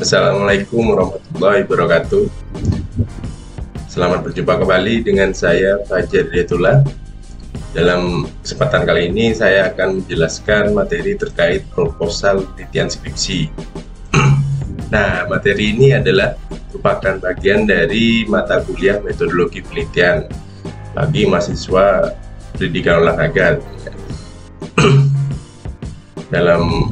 Assalamualaikum warahmatullahi wabarakatuh. Selamat berjumpa kembali dengan saya Fajar Hidayatullah. Dalam kesempatan kali ini saya akan menjelaskan materi terkait proposal penelitian skripsi. Nah, materi ini adalah merupakan bagian dari mata kuliah metodologi penelitian bagi mahasiswa pendidikan olahraga. Dalam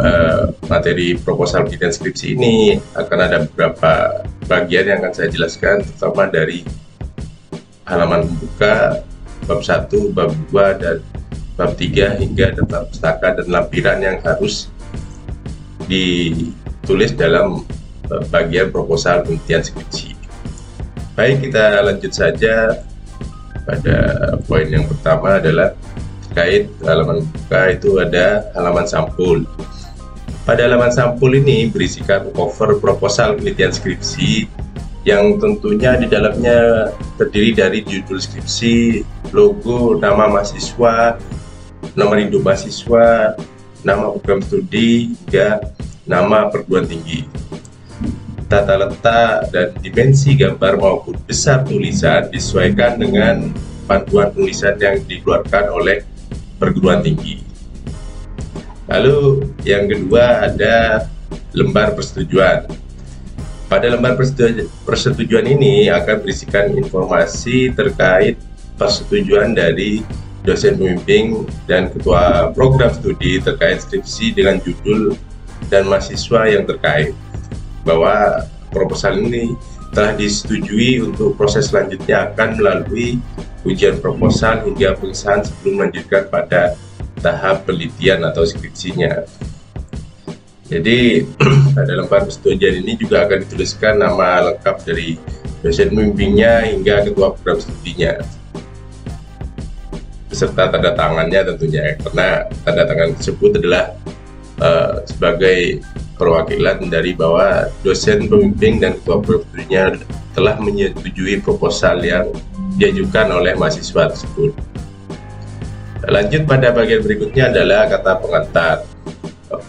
materi proposal penelitian skripsi ini akan ada beberapa bagian yang akan saya jelaskan, terutama dari halaman pembuka, bab 1, bab 2, dan bab 3 hingga daftar pustaka dan lampiran yang harus ditulis dalam bagian proposal penelitian skripsi. Baik, kita lanjut saja pada poin yang pertama adalah terkait halaman buka. Itu ada halaman sampul. Pada halaman sampul ini berisikan cover proposal penelitian skripsi yang tentunya di dalamnya terdiri dari judul skripsi, logo, nama mahasiswa, nomor induk mahasiswa, nama program studi, hingga nama perguruan tinggi. Tata letak dan dimensi gambar maupun besar tulisan disesuaikan dengan panduan tulisan yang dikeluarkan oleh perguruan tinggi. Lalu yang kedua ada lembar persetujuan. Pada lembar persetujuan ini akan berisikan informasi terkait persetujuan dari dosen pembimbing dan ketua program studi terkait skripsi dengan judul dan mahasiswa yang terkait, bahwa proposal ini telah disetujui untuk proses selanjutnya akan melalui ujian proposal hingga pengesahan sebelum melanjutkan pada tahap penelitian atau skripsinya. Jadi pada lembar persetujuan ini juga akan dituliskan nama lengkap dari dosen pembimbingnya hingga ketua program studinya, beserta tanda tangannya tentunya, karena tanda tangan tersebut adalah sebagai perwakilan dari bahwa dosen pembimbing dan ketua program studinya telah menyetujui proposal yang diajukan oleh mahasiswa tersebut. Lanjut pada bagian berikutnya adalah kata pengantar.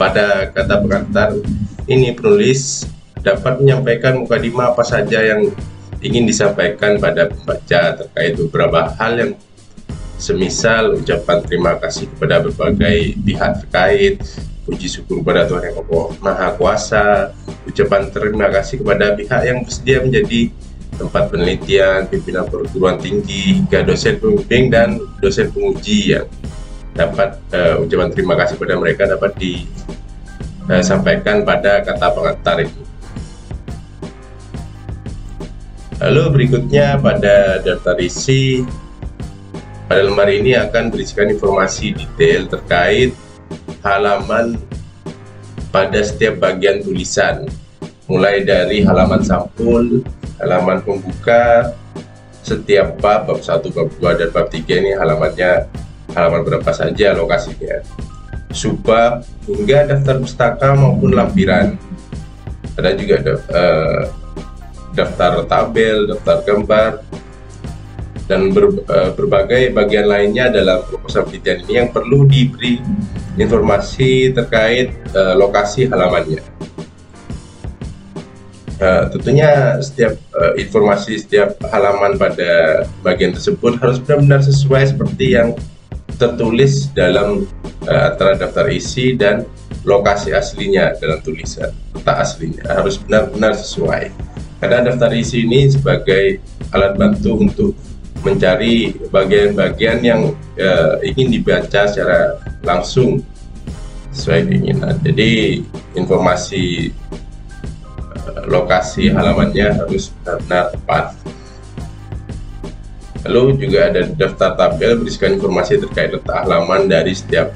Pada kata pengantar ini penulis dapat menyampaikan mukadimah apa saja yang ingin disampaikan pada pembaca terkait beberapa hal, yang semisal ucapan terima kasih kepada berbagai pihak terkait, puji syukur kepada Tuhan Yang Maha Kuasa, ucapan terima kasih kepada pihak yang bersedia menjadi tempat penelitian, pimpinan perguruan tinggi, hingga dosen pembimbing dan dosen penguji, yang dapat ucapan terima kasih kepada mereka dapat disampaikan pada kata pengantar itu. Lalu berikutnya pada daftar isi. Pada lembar ini akan berisikan informasi detail terkait halaman pada setiap bagian tulisan, mulai dari halaman sampul, halaman pembuka, setiap bab 1, bab 2, dan bab 3 ini halamannya halaman berapa saja, lokasinya, subbab, hingga daftar pustaka maupun lampiran. Ada juga daftar tabel, daftar gambar, dan berbagai bagian lainnya dalam proposal penelitian ini yang perlu diberi informasi terkait lokasi halamannya. Tentunya setiap informasi setiap halaman pada bagian tersebut harus benar-benar sesuai seperti yang tertulis dalam antara daftar isi dan lokasi aslinya dalam tulisan. Letak aslinya harus benar-benar sesuai, karena daftar isi ini sebagai alat bantu untuk mencari bagian-bagian yang ingin dibaca secara langsung sesuai keinginan. Jadi informasi lokasi halamannya harus benar-benar tepat. Lalu juga ada daftar tabel berisikan informasi terkait letak halaman dari setiap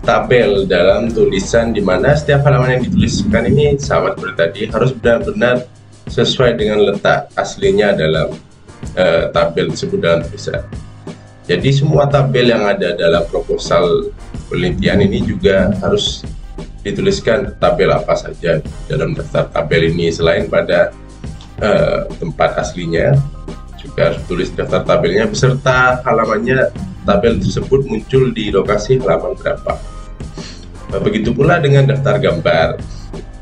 tabel dalam tulisan, di mana setiap halaman yang dituliskan ini, sahabat seperti tadi, harus benar-benar sesuai dengan letak aslinya dalam tabel tersebut dalam tulisan. Jadi semua tabel yang ada dalam proposal penelitian ini juga harus dituliskan tabel apa saja dalam daftar tabel ini. Selain pada tempat aslinya, juga harus tulis daftar tabelnya beserta halamannya. Tabel tersebut muncul di lokasi halaman berapa. Begitu pula dengan daftar gambar.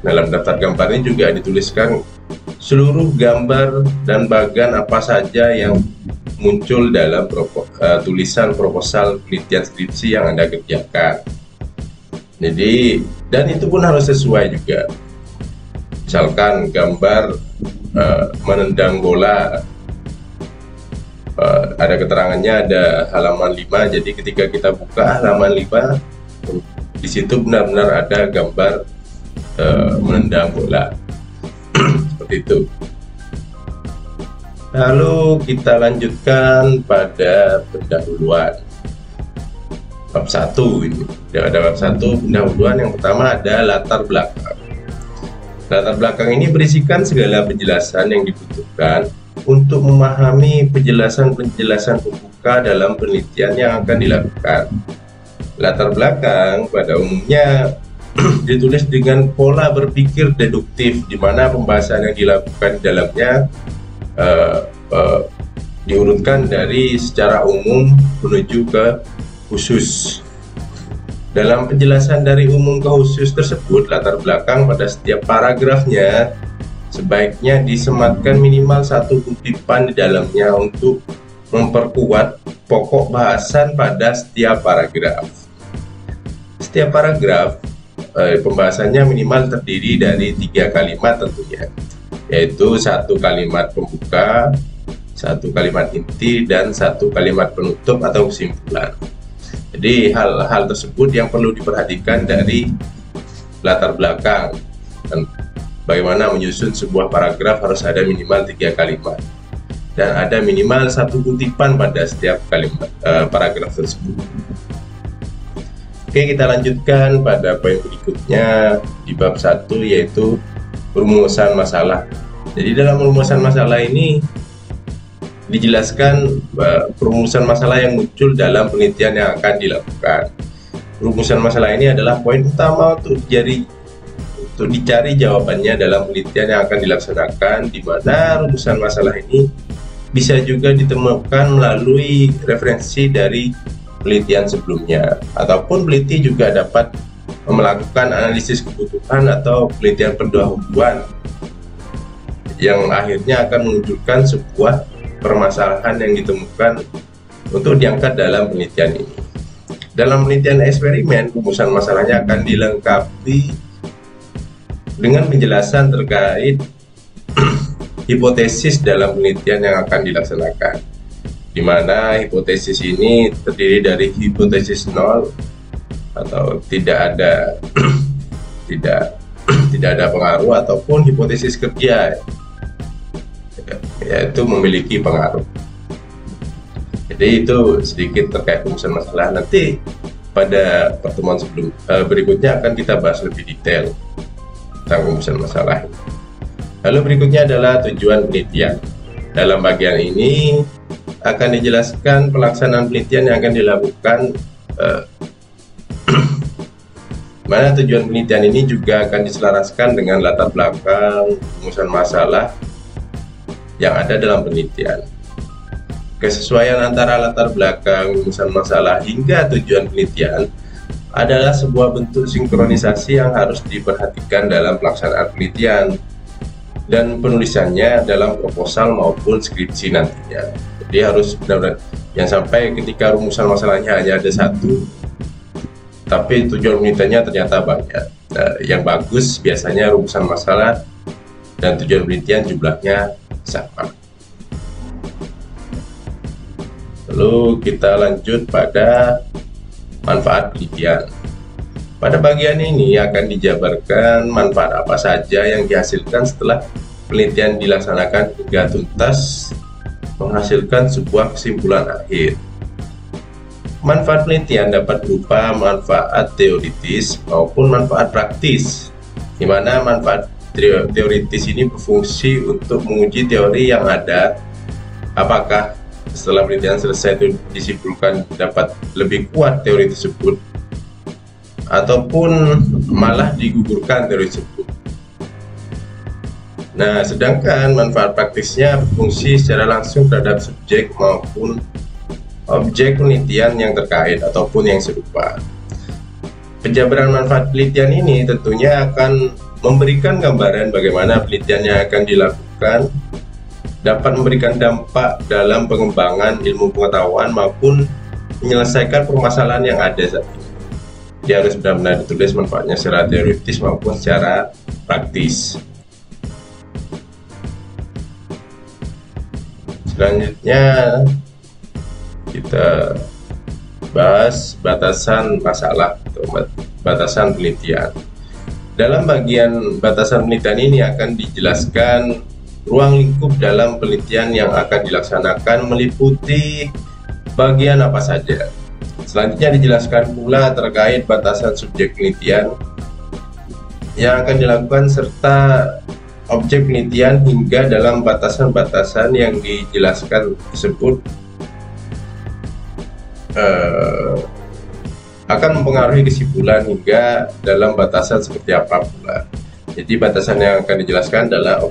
Dalam daftar gambar ini juga dituliskan seluruh gambar dan bagan apa saja yang muncul dalam tulisan proposal penelitian skripsi yang Anda kerjakan. Jadi, dan itu pun harus sesuai juga. Misalkan gambar menendang bola, ada keterangannya, ada halaman 5, jadi ketika kita buka halaman 5, di situ benar-benar ada gambar menendang bola. Seperti itu. Lalu kita lanjutkan pada pendahuluan. Bab 1 ini. Ada bab 1 pendahuluan. Yang pertama ada latar belakang. Latar belakang ini berisikan segala penjelasan yang dibutuhkan untuk memahami penjelasan-penjelasan pembuka dalam penelitian yang akan dilakukan. Latar belakang pada umumnya ditulis dengan pola berpikir deduktif, di mana pembahasan yang dilakukan di dalamnya diurutkan dari secara umum menuju ke khusus. Dalam penjelasan dari umum ke khusus tersebut, latar belakang pada setiap paragrafnya sebaiknya disematkan minimal satu kutipan di dalamnya untuk memperkuat pokok bahasan pada setiap paragraf. Setiap paragraf pembahasannya minimal terdiri dari 3 kalimat tentunya, yaitu 1 kalimat pembuka, 1 kalimat inti, dan 1 kalimat penutup atau kesimpulan. Jadi hal-hal tersebut yang perlu diperhatikan dari latar belakang, dan bagaimana menyusun sebuah paragraf harus ada minimal 3 kalimat dan ada minimal 1 kutipan pada setiap kalimat paragraf tersebut. Oke, kita lanjutkan pada poin berikutnya di bab 1, yaitu perumusan masalah. Jadi dalam perumusan masalah ini dijelaskan perumusan masalah yang muncul dalam penelitian yang akan dilakukan. Perumusan masalah ini adalah poin utama untuk dicari jawabannya dalam penelitian yang akan dilaksanakan, di mana rumusan masalah ini bisa juga ditemukan melalui referensi dari penelitian sebelumnya, ataupun peneliti juga dapat melakukan analisis kebutuhan atau penelitian pendahuluan yang akhirnya akan menunjukkan sebuah permasalahan yang ditemukan untuk diangkat dalam penelitian ini. Dalam penelitian eksperimen, rumusan masalahnya akan dilengkapi dengan penjelasan terkait hipotesis dalam penelitian yang akan dilaksanakan, di mana hipotesis ini terdiri dari hipotesis nol atau tidak ada tidak ada pengaruh, ataupun hipotesis kerja, yaitu memiliki pengaruh. Jadi itu sedikit terkait rumusan masalah. Nanti pada pertemuan berikutnya akan kita bahas lebih detail tentang rumusan masalah. Lalu berikutnya adalah tujuan penelitian. Dalam bagian ini akan dijelaskan pelaksanaan penelitian yang akan dilakukan, mana tujuan penelitian ini juga akan diselaraskan dengan latar belakang rumusan masalah yang ada dalam penelitian. Kesesuaian antara latar belakang rumusan masalah hingga tujuan penelitian adalah sebuah bentuk sinkronisasi yang harus diperhatikan dalam pelaksanaan penelitian dan penulisannya dalam proposal maupun skripsi nantinya. Jadi harus benar-benar yang sampai ketika rumusan masalahnya hanya ada 1, tapi tujuan penelitiannya ternyata banyak. Nah, yang bagus biasanya rumusan masalah dan tujuan penelitian jumlahnya sama. Lalu kita lanjut pada manfaat penelitian. Pada bagian ini akan dijabarkan manfaat apa saja yang dihasilkan setelah penelitian dilaksanakan hingga tuntas menghasilkan sebuah kesimpulan akhir. Manfaat penelitian dapat berupa manfaat teoritis maupun manfaat praktis, di mana manfaat teoritis ini berfungsi untuk menguji teori yang ada, apakah setelah penelitian selesai itu disimpulkan dapat lebih kuat teori tersebut, ataupun malah digugurkan teori tersebut. Nah, sedangkan manfaat praktisnya berfungsi secara langsung terhadap subjek maupun objek penelitian yang terkait ataupun yang serupa. Penjabaran manfaat penelitian ini tentunya akan memberikan gambaran bagaimana penelitian yang akan dilakukan dapat memberikan dampak dalam pengembangan ilmu pengetahuan maupun menyelesaikan permasalahan yang ada saat ini. Dia harus benar-benar ditulis manfaatnya secara teoritis maupun secara praktis. Selanjutnya kita bahas batasan masalah atau batasan penelitian. Dalam bagian batasan penelitian ini akan dijelaskan ruang lingkup dalam penelitian yang akan dilaksanakan meliputi bagian apa saja. Selanjutnya dijelaskan pula terkait batasan subjek penelitian yang akan dilakukan serta objek penelitian hingga dalam batasan-batasan yang dijelaskan tersebut akan mempengaruhi kesimpulan hingga dalam batasan seperti apa pula. Jadi batasan yang akan dijelaskan adalah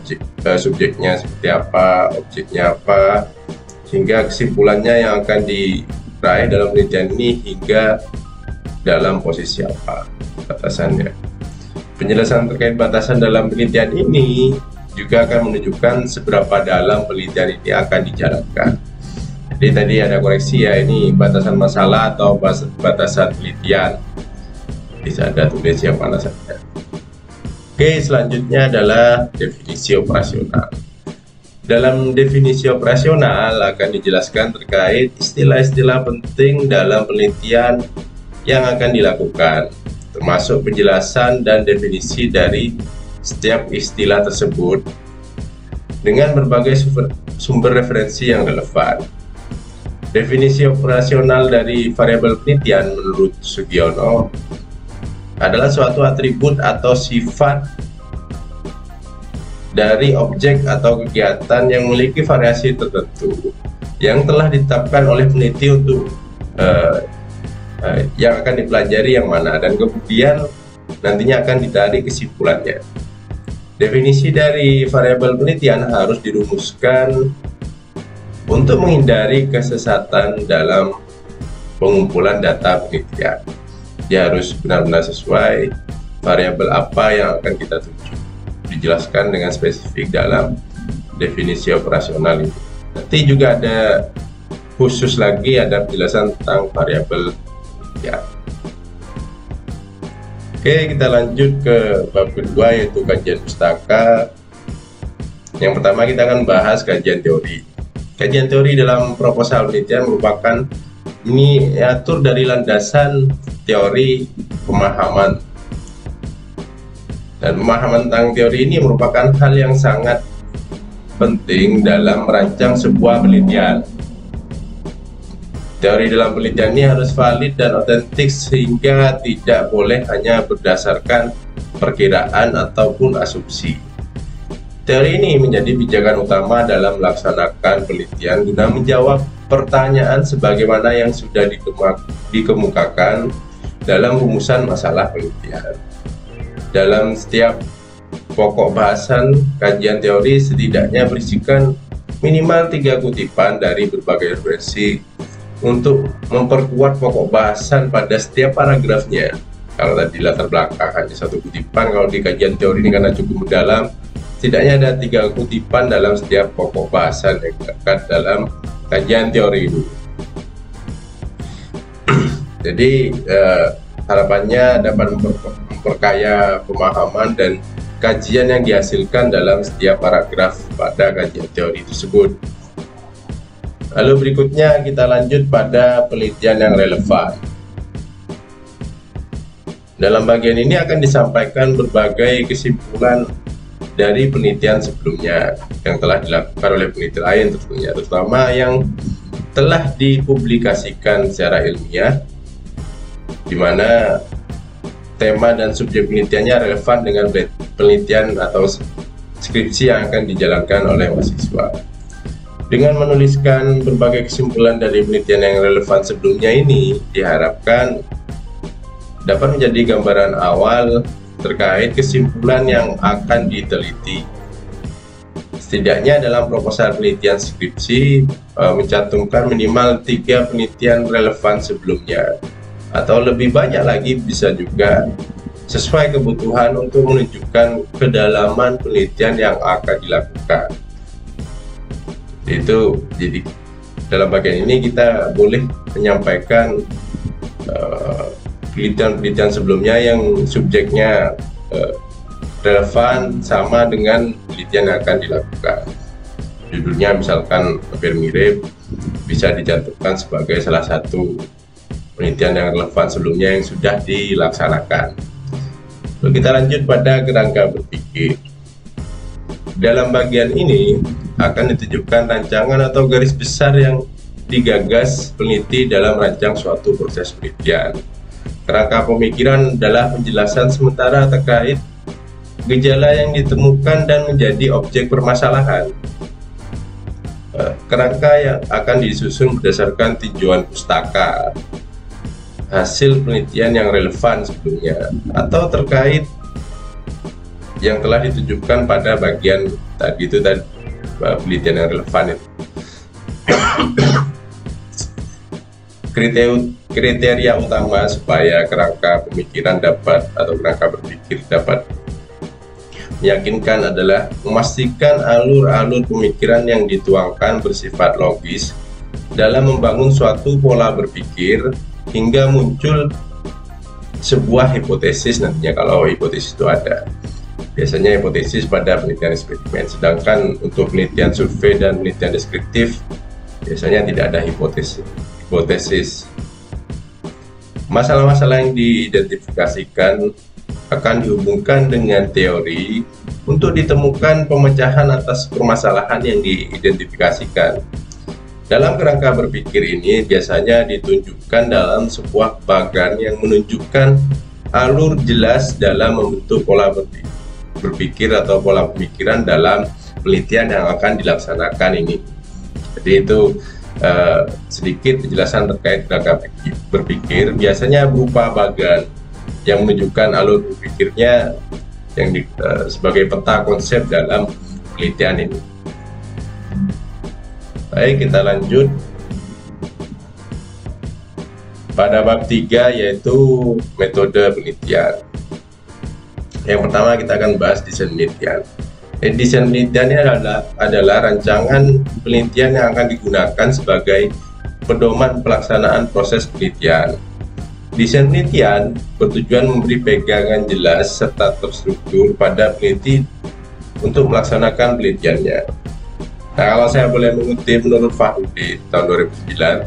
subjeknya seperti apa, objeknya apa, hingga kesimpulannya yang akan diraih dalam penelitian ini hingga dalam posisi apa batasannya. Penjelasan terkait batasan dalam penelitian ini juga akan menunjukkan seberapa dalam penelitian ini akan dijalankan. Jadi tadi ada koreksi ya, ini batasan masalah atau batasan penelitian. Bisa ada tulis yang mana saja. Oke, selanjutnya adalah definisi operasional. Dalam definisi operasional akan dijelaskan terkait istilah-istilah penting dalam penelitian yang akan dilakukan, termasuk penjelasan dan definisi dari setiap istilah tersebut dengan berbagai sumber referensi yang relevan. Definisi operasional dari variabel penelitian menurut Sugiono adalah suatu atribut atau sifat dari objek atau kegiatan yang memiliki variasi tertentu yang telah ditetapkan oleh peneliti untuk yang akan dipelajari yang mana, dan kemudian nantinya akan ditarik kesimpulannya. Definisi dari variabel penelitian harus dirumuskan untuk menghindari kesesatan dalam pengumpulan data penelitian. Dia harus benar-benar sesuai variabel apa yang akan kita tuju, dijelaskan dengan spesifik dalam definisi operasional ini. Nanti juga ada khusus lagi, ada penjelasan tentang variabel ya. Oke, kita lanjut ke bab kedua, yaitu kajian pustaka. Yang pertama kita akan bahas kajian teori. Kajian teori dalam proposal penelitian merupakan miniatur dari landasan teori pemahaman. Dan pemahaman tentang teori ini merupakan hal yang sangat penting dalam merancang sebuah penelitian. Teori dalam penelitian ini harus valid dan otentik sehingga tidak boleh hanya berdasarkan perkiraan ataupun asumsi. Teori ini menjadi pijakan utama dalam melaksanakan penelitian guna menjawab pertanyaan sebagaimana yang sudah dikemukakan dalam rumusan masalah penelitian. Dalam setiap pokok bahasan kajian teori setidaknya berisikan minimal 3 kutipan dari berbagai referensi untuk memperkuat pokok bahasan pada setiap paragrafnya. Kalau tadi latar belakang hanya 1 kutipan, kalau di kajian teori ini karena cukup mendalam, setidaknya ada 3 kutipan dalam setiap pokok bahasan yang terkait dalam kajian teori itu. Jadi harapannya dapat memperkaya pemahaman dan kajian yang dihasilkan dalam setiap paragraf pada kajian teori tersebut. Lalu berikutnya kita lanjut pada penelitian yang relevan. Dalam bagian ini akan disampaikan berbagai kesimpulan dari penelitian sebelumnya yang telah dilakukan oleh peneliti lain tentunya, terutama yang telah dipublikasikan secara ilmiah, di mana tema dan subjek penelitiannya relevan dengan penelitian atau skripsi yang akan dijalankan oleh mahasiswa. Dengan menuliskan berbagai kesimpulan dari penelitian yang relevan sebelumnya ini, diharapkan dapat menjadi gambaran awal terkait kesimpulan yang akan diteliti. Setidaknya dalam proposal penelitian skripsi mencantumkan minimal 3 penelitian relevan sebelumnya, atau lebih banyak lagi bisa juga sesuai kebutuhan untuk menunjukkan kedalaman penelitian yang akan dilakukan. Itu jadi dalam bagian ini kita boleh menyampaikan penelitian-penelitian sebelumnya yang subjeknya relevan sama dengan penelitian yang akan dilakukan. Judulnya misalkan hampir mirip, bisa dicantumkan sebagai salah satu penelitian yang relevan sebelumnya yang sudah dilaksanakan. Lalu kita lanjut pada kerangka berpikir. Dalam bagian ini akan ditunjukkan rancangan atau garis besar yang digagas peneliti dalam rancang suatu proses penelitian. Kerangka pemikiran adalah penjelasan sementara terkait gejala yang ditemukan dan menjadi objek permasalahan. Kerangka yang akan disusun berdasarkan tinjauan pustaka, hasil penelitian yang relevan sebelumnya, atau terkait yang telah ditunjukkan pada bagian tadi penelitian yang relevan itu. Kriteria utama supaya kerangka pemikiran kerangka berpikir dapat meyakinkan adalah memastikan alur-alur pemikiran yang dituangkan bersifat logis dalam membangun suatu pola berpikir hingga muncul sebuah hipotesis nantinya, kalau hipotesis itu ada. Biasanya hipotesis pada penelitian eksperimen, sedangkan untuk penelitian survei dan penelitian deskriptif biasanya tidak ada hipotesis. Masalah-masalah yang diidentifikasikan akan dihubungkan dengan teori untuk ditemukan pemecahan atas permasalahan yang diidentifikasikan. Dalam kerangka berpikir ini biasanya ditunjukkan dalam sebuah bagan yang menunjukkan alur jelas dalam membentuk pola berpikir atau pola pemikiran dalam penelitian yang akan dilaksanakan ini. Jadi itu sedikit penjelasan terkait kerangka berpikir, biasanya berupa bagan yang menunjukkan alur berpikirnya yang sebagai peta konsep dalam penelitian ini. Baik, kita lanjut pada bab 3, yaitu metode penelitian. Yang pertama kita akan bahas desain penelitian. Desain penelitian ini adalah rancangan penelitian yang akan digunakan sebagai pedoman pelaksanaan proses penelitian. Desain penelitian bertujuan memberi pegangan jelas serta terstruktur pada peneliti untuk melaksanakan penelitiannya. Nah, kalau saya boleh mengutip menurut Fahudi tahun 2009,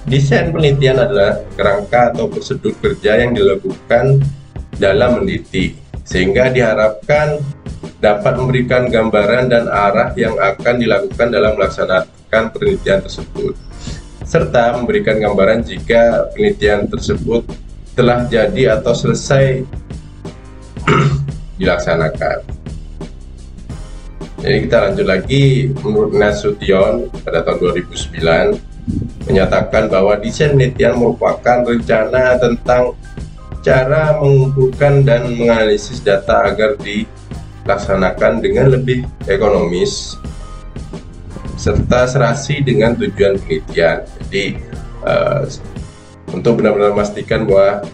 desain penelitian adalah kerangka atau prosedur kerja yang dilakukan dalam meneliti, sehingga diharapkan dapat memberikan gambaran dan arah yang akan dilakukan dalam melaksanakan penelitian tersebut, serta memberikan gambaran jika penelitian tersebut telah jadi atau selesai dilaksanakan. Jadi kita lanjut lagi, menurut Nasution pada tahun 2009 menyatakan bahwa desain penelitian merupakan rencana tentang cara mengumpulkan dan menganalisis data agar dilaksanakan dengan lebih ekonomis serta serasi dengan tujuan penelitian. Jadi untuk benar-benar memastikan bahwa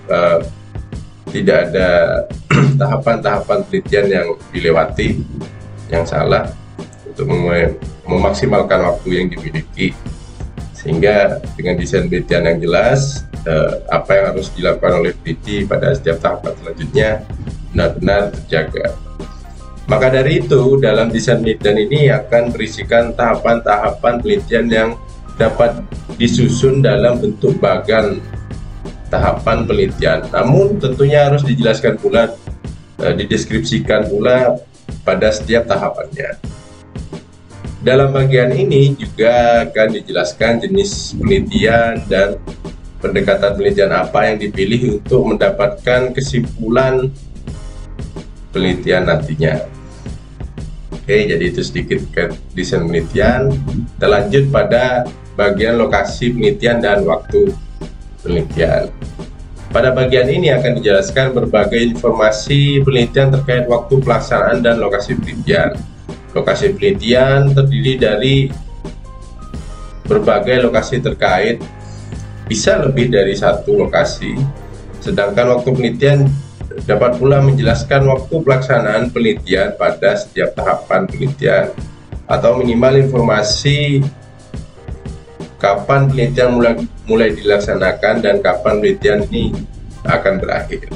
tidak ada tahapan-tahapan penelitian yang dilewati, yang salah, untuk memaksimalkan waktu yang dimiliki, sehingga dengan desain penelitian yang jelas apa yang harus dilakukan oleh peneliti pada setiap tahapan selanjutnya benar-benar terjaga. Maka dari itu, dalam desain penelitian ini akan berisikan tahapan-tahapan penelitian yang dapat disusun dalam bentuk bagan tahapan penelitian. Namun tentunya harus dijelaskan pula, dideskripsikan pula pada setiap tahapannya. Dalam bagian ini juga akan dijelaskan jenis penelitian dan pendekatan penelitian apa yang dipilih untuk mendapatkan kesimpulan penelitian nantinya. Oke, jadi itu sedikit ke desain penelitian. Kita lanjut pada bagian lokasi penelitian dan waktu penelitian. Pada bagian ini akan dijelaskan berbagai informasi penelitian terkait waktu pelaksanaan dan lokasi penelitian. Lokasi penelitian terdiri dari berbagai lokasi terkait, bisa lebih dari satu lokasi, sedangkan waktu penelitian Dapat pula menjelaskan waktu pelaksanaan penelitian pada setiap tahapan penelitian, atau minimal informasi kapan penelitian mulai dilaksanakan dan kapan penelitian ini akan berakhir.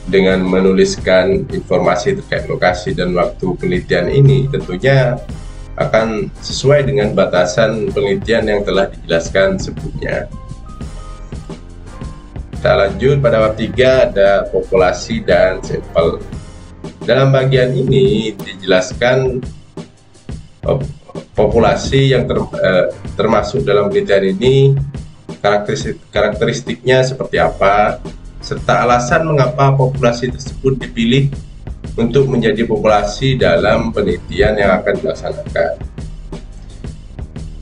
Dengan menuliskan informasi terkait lokasi dan waktu penelitian ini tentunya akan sesuai dengan batasan penelitian yang telah dijelaskan sebelumnya. Kita lanjut pada bab 3, ada populasi dan sampel. Dalam bagian ini dijelaskan populasi yang termasuk dalam penelitian ini, karakteristiknya seperti apa, serta alasan mengapa populasi tersebut dipilih untuk menjadi populasi dalam penelitian yang akan dilaksanakan.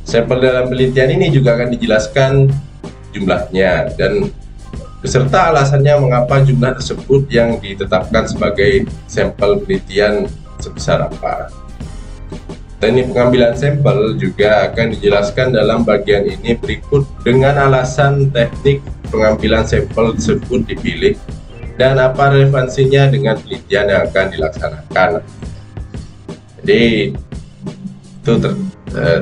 Sampel dalam penelitian ini juga akan dijelaskan jumlahnya dan beserta alasannya mengapa jumlah tersebut yang ditetapkan sebagai sampel penelitian sebesar apa. Teknik pengambilan sampel juga akan dijelaskan dalam bagian ini berikut dengan alasan teknik pengambilan sampel tersebut dipilih dan apa relevansinya dengan penelitian yang akan dilaksanakan. Jadi itu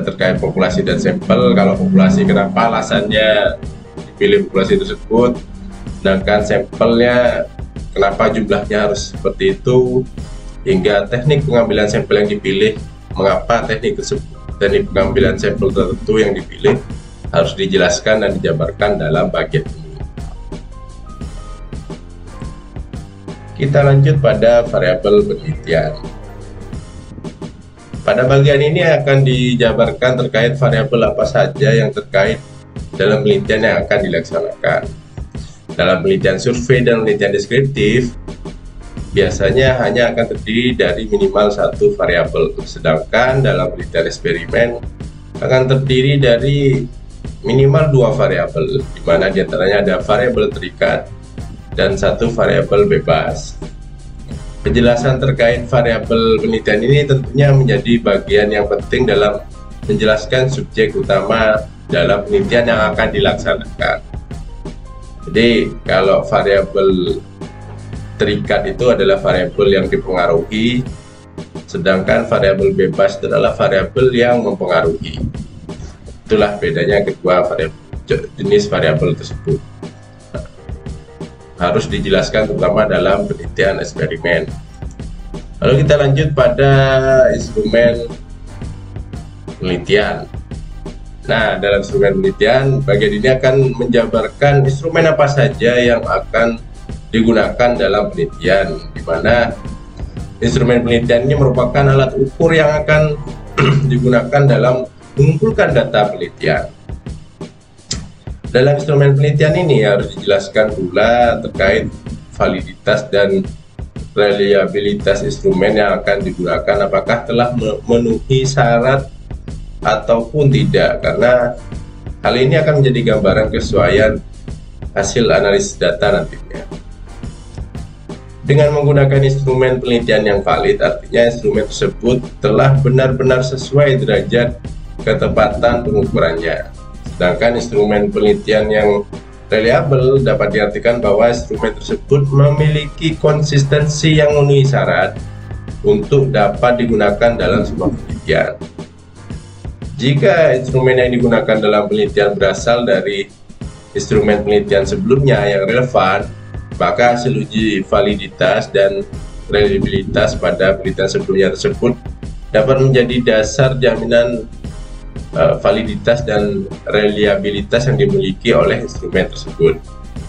terkait populasi dan sampel. Kalau populasi, kenapa alasannya dipilih populasi tersebut, sedangkan sampelnya kenapa jumlahnya harus seperti itu, hingga teknik pengambilan sampel yang dipilih, mengapa teknik pengambilan sampel tertentu yang dipilih harus dijelaskan dan dijabarkan dalam bagian ini. Kita lanjut pada variabel penelitian. Pada bagian ini akan dijabarkan terkait variabel apa saja yang terkait dalam penelitian yang akan dilaksanakan. Dalam penelitian survei dan penelitian deskriptif, biasanya hanya akan terdiri dari minimal satu variabel, sedangkan dalam penelitian eksperimen akan terdiri dari minimal dua variabel, di mana diantaranya ada variabel terikat dan satu variabel bebas. Penjelasan terkait variabel penelitian ini tentunya menjadi bagian yang penting dalam menjelaskan subjek utama dalam penelitian yang akan dilaksanakan. Jadi kalau variabel terikat itu adalah variabel yang dipengaruhi, sedangkan variabel bebas adalah variabel yang mempengaruhi. Itulah bedanya kedua jenis variabel tersebut. Harus dijelaskan terutama dalam penelitian eksperimen. Lalu kita lanjut pada instrumen penelitian. Nah, dalam instrumen penelitian, bagian ini akan menjabarkan instrumen apa saja yang akan digunakan dalam penelitian, di mana instrumen penelitian ini merupakan alat ukur yang akan digunakan dalam mengumpulkan data penelitian. Dalam instrumen penelitian ini harus dijelaskan pula terkait validitas dan reliabilitas instrumen yang akan digunakan, apakah telah memenuhi syarat ataupun tidak, karena hal ini akan menjadi gambaran kesesuaian hasil analisis data nantinya. Dengan menggunakan instrumen penelitian yang valid, artinya instrumen tersebut telah benar-benar sesuai derajat ketepatan pengukurannya. Sedangkan instrumen penelitian yang reliable dapat diartikan bahwa instrumen tersebut memiliki konsistensi yang memenuhi syarat untuk dapat digunakan dalam sebuah penelitian. Jika instrumen yang digunakan dalam penelitian berasal dari instrumen penelitian sebelumnya yang relevan, maka hasil uji validitas dan reliabilitas pada penelitian sebelumnya tersebut dapat menjadi dasar jaminan validitas dan reliabilitas yang dimiliki oleh instrumen tersebut.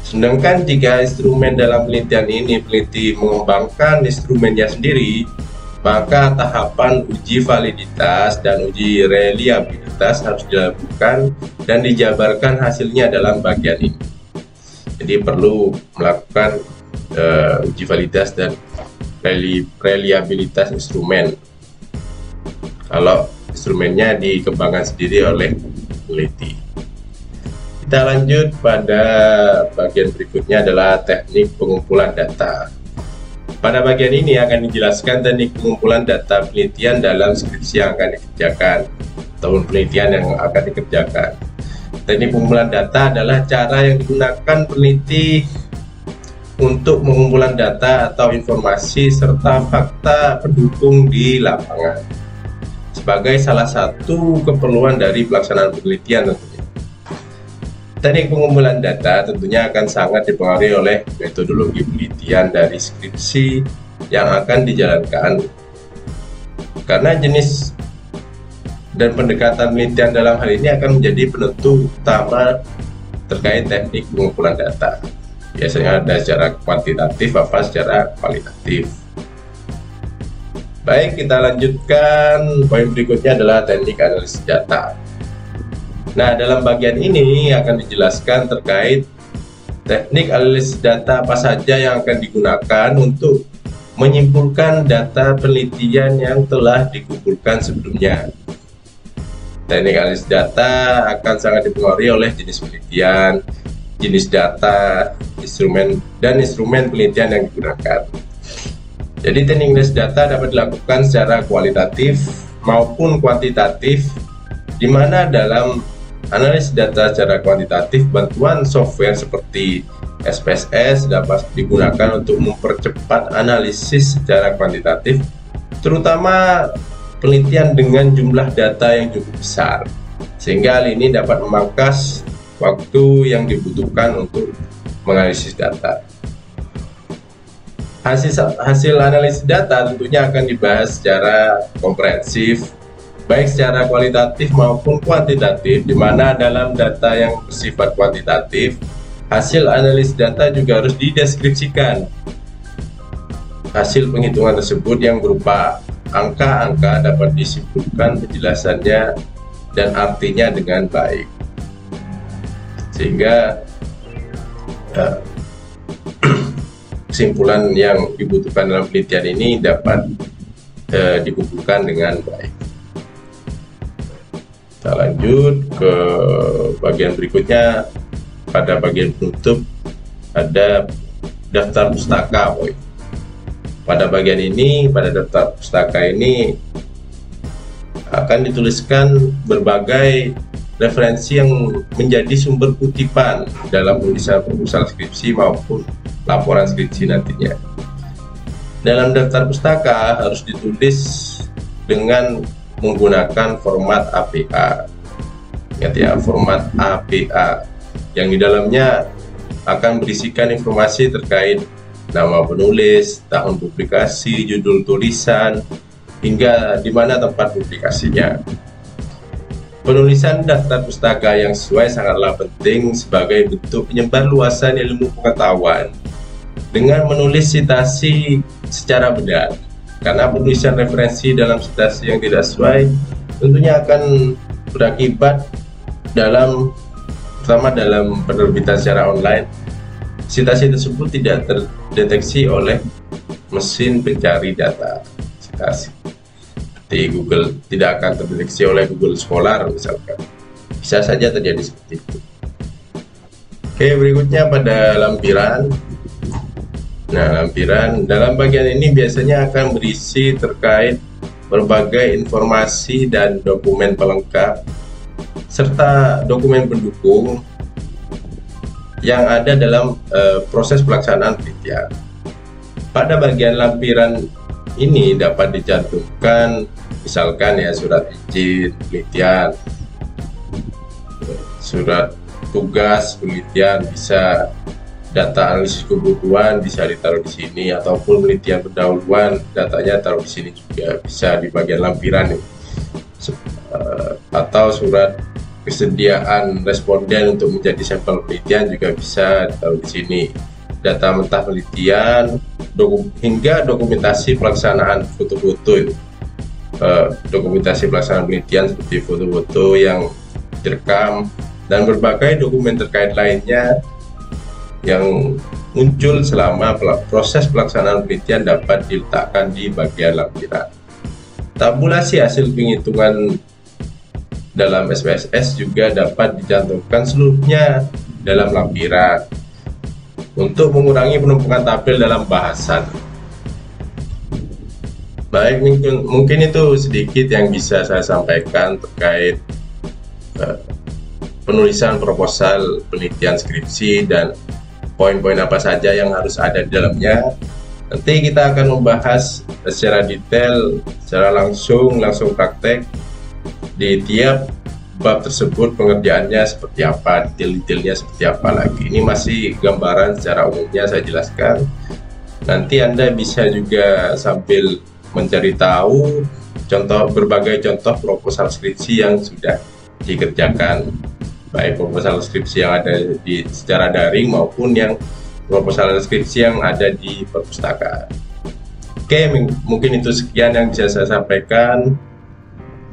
Sedangkan jika instrumen dalam penelitian ini peneliti mengembangkan instrumennya sendiri, maka tahapan uji validitas dan uji reliabilitas harus dilakukan dan dijabarkan hasilnya dalam bagian ini. Jadi perlu melakukan uji validitas dan reliabilitas instrumen kalau instrumennya dikembangkan sendiri oleh peneliti. Kita lanjut pada bagian berikutnya adalah teknik pengumpulan data. Pada bagian ini akan dijelaskan teknik pengumpulan data penelitian dalam skripsi yang akan dikerjakan, tahun penelitian yang akan dikerjakan. Teknik pengumpulan data adalah cara yang digunakan peneliti untuk pengumpulan data atau informasi serta fakta pendukung di lapangan sebagai salah satu keperluan dari pelaksanaan penelitian tentunya. Teknik pengumpulan data tentunya akan sangat dipengaruhi oleh metodologi penelitian dari skripsi yang akan dijalankan, karena jenis dan pendekatan penelitian dalam hal ini akan menjadi penentu utama terkait teknik pengumpulan data. Biasanya ada secara kuantitatif apa secara kualitatif. Baik, kita lanjutkan. Poin berikutnya adalah teknik analisis data. Nah, dalam bagian ini akan dijelaskan terkait teknik analisis data apa saja yang akan digunakan untuk menyimpulkan data penelitian yang telah dikumpulkan sebelumnya. Teknik analisis data akan sangat dipengaruhi oleh jenis penelitian, jenis data, instrumen penelitian yang digunakan. Jadi teknik analisis data dapat dilakukan secara kualitatif maupun kuantitatif, di mana dalam analisis data secara kuantitatif, bantuan software seperti SPSS dapat digunakan untuk mempercepat analisis secara kuantitatif, terutama penelitian dengan jumlah data yang cukup besar, sehingga hal ini dapat memangkas waktu yang dibutuhkan untuk menganalisis data. Hasil analisis data tentunya akan dibahas secara komprehensif, baik secara kualitatif maupun kuantitatif, di mana dalam data yang bersifat kuantitatif, hasil analisis data juga harus dideskripsikan. Hasil penghitungan tersebut yang berupa angka-angka dapat disimpulkan penjelasannya dan artinya dengan baik, sehingga kesimpulan yang dibutuhkan dalam penelitian ini dapat dikumpulkan dengan baik. Kita lanjut ke bagian berikutnya. Pada bagian penutup ada daftar pustaka. Pada bagian ini, pada daftar pustaka ini akan dituliskan berbagai referensi yang menjadi sumber kutipan dalam tulisan proposal skripsi maupun laporan skripsi nantinya. Dalam daftar pustaka harus ditulis dengan menggunakan format APA. Ingat ya, format APA yang di dalamnya akan berisikan informasi terkait nama penulis, tahun publikasi, judul tulisan, hingga di mana tempat publikasinya. Penulisan daftar pustaka yang sesuai sangatlah penting sebagai bentuk penyebarluasan ilmu pengetahuan dengan menulis citasi secara benar, karena penulisan referensi dalam citasi yang tidak sesuai tentunya akan berakibat pertama dalam penerbitan secara online, citasi tersebut tidak terdeteksi oleh mesin pencari data citasi. Di Google tidak akan terdeteksi oleh Google Scholar misalkan. Bisa saja terjadi seperti itu. Oke, berikutnya pada lampiran. Nah, lampiran dalam bagian ini biasanya akan berisi terkait berbagai informasi dan dokumen pelengkap serta dokumen pendukung yang ada dalam proses pelaksanaan penelitian. Pada bagian lampiran ini dapat dicantumkan misalkan ya surat izin penelitian, surat tugas penelitian, bisa data analisis kebutuhan bisa ditaruh di sini, ataupun penelitian pendahuluan datanya taruh di sini juga bisa di bagian lampiran ini. Atau surat kesediaan responden untuk menjadi sampel penelitian juga bisa ditaruh di sini. Data mentah penelitian hingga dokumentasi pelaksanaan foto-foto itu. Dokumentasi pelaksanaan penelitian seperti foto-foto yang direkam dan berbagai dokumen terkait lainnya yang muncul selama proses pelaksanaan penelitian dapat diletakkan di bagian lampiran. Tabulasi hasil penghitungan dalam SPSS juga dapat dicantumkan seluruhnya dalam lampiran untuk mengurangi penumpukan tabel dalam bahasan. Baik, mungkin itu sedikit yang bisa saya sampaikan terkait penulisan proposal penelitian skripsi dan poin-poin apa saja yang harus ada di dalamnya. Nanti kita akan membahas secara detail, secara langsung praktek di tiap bab tersebut, pengerjaannya seperti apa, detail-detailnya seperti apa lagi. Ini masih gambaran secara umumnya saya jelaskan. Nanti Anda bisa juga sambil mencari tahu berbagai contoh proposal skripsi yang sudah dikerjakan, baik proposal skripsi yang ada secara daring maupun yang proposal skripsi yang ada di perpustakaan. Oke, mungkin itu sekian yang bisa saya sampaikan.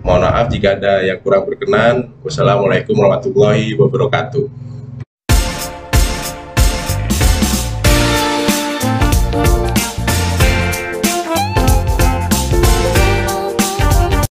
Mohon maaf jika ada yang kurang berkenan. Wassalamualaikum warahmatullahi wabarakatuh.